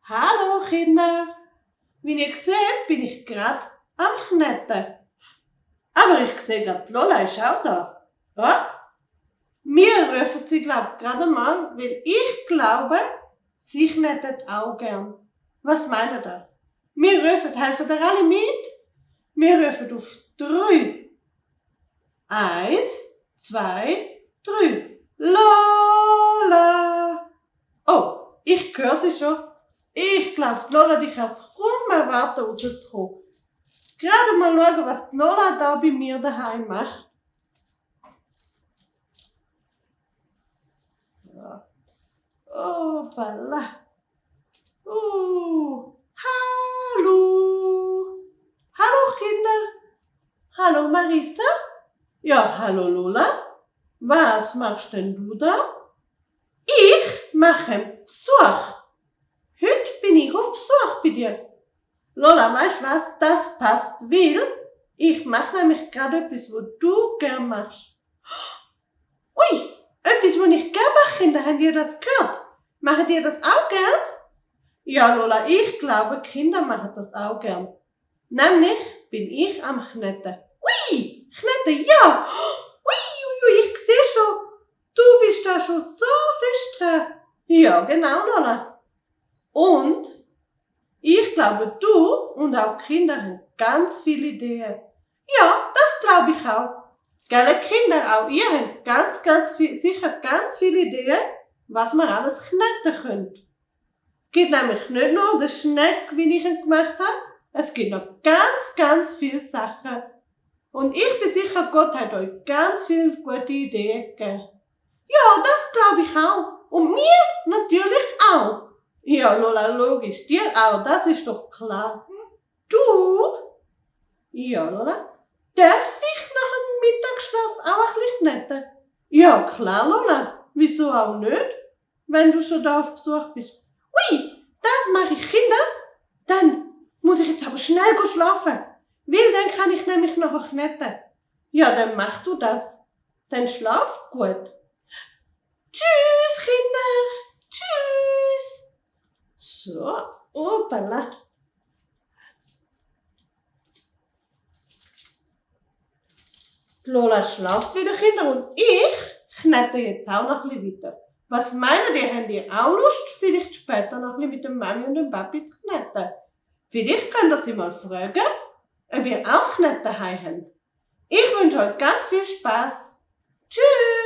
Hallo Kinder! Wie ihr seht, bin ich gerade am Kneten. Aber ich sehe gerade, Lola ist auch da. Ja? Wir rufen sie, glaube ich, gerade mal, weil ich glaube, sie knetet auch gern. Was meint ihr? Wir rufen, helfen ihr alle mit? Wir rufen auf 3. 1, 2, 3. Lola! Oh, ich höre sie schon. Ich glaube, Lola, die kann es kaum erwarten, rauszukommen. Gerade mal schauen, was die Lola da bei mir daheim macht. So. Oh, voilà. Hallo. Hallo, Kinder. Hallo, Marissa. Ja, hallo, Lola. Was machst denn du da? Ich mache einen Besuch. Heute bin ich auf Besuch bei dir. Lola, weißt du was? Das passt, weil ich mache nämlich gerade etwas, was du gern machst. Ui, etwas, was ich gern mache, Kinder. Habt ihr das gehört? Macht ihr das auch gern? Ja, Lola, ich glaube, Kinder machen das auch gern. Nämlich bin ich am Kneten. Ui, Kneten, ja. Ui, ich sehe schon. Du bist da schon so fest dran. Ja, genau, Lola. Und ich glaube, du und auch die Kinder haben ganz viele Ideen. Ja, das glaube ich auch. Gell, Kinder, auch ihr habt sicher ganz viele Ideen, was man alles kneten könnte. Es gibt nämlich nicht nur den Schneck, wie ich ihn gemacht habe, es gibt noch ganz viele Sachen. Und ich bin sicher, Gott hat euch ganz viele gute Ideen gegeben. Ja, das glaube ich auch. Und mir natürlich auch. Ja, Lola, logisch, dir auch, das ist doch klar. Du? Ja, Lola, darf ich nach dem Mittagsschlaf auch ein bisschen kneten? Ja, klar, Lola, wieso auch nicht, wenn du schon da auf Besuch bist? Ui, das mache ich, Kinder. Dann muss ich jetzt aber schnell schlafen, weil dann kann ich nämlich nachher kneten. Ja, dann mach du das. Dann schlaf gut. Tschüss, Kinder. Tschüss. So, hoppala. Lola schlaft wieder, Kinder, und ich knete jetzt auch noch ein bisschen weiter. Was meint ihr, habt ihr auch Lust, vielleicht später noch ein bisschen mit dem Mami und dem Papi zu kneten? Vielleicht könnt ihr sie mal fragen, ob ihr auch Kneten daheim habt. Ich wünsche euch ganz viel Spaß. Tschüss!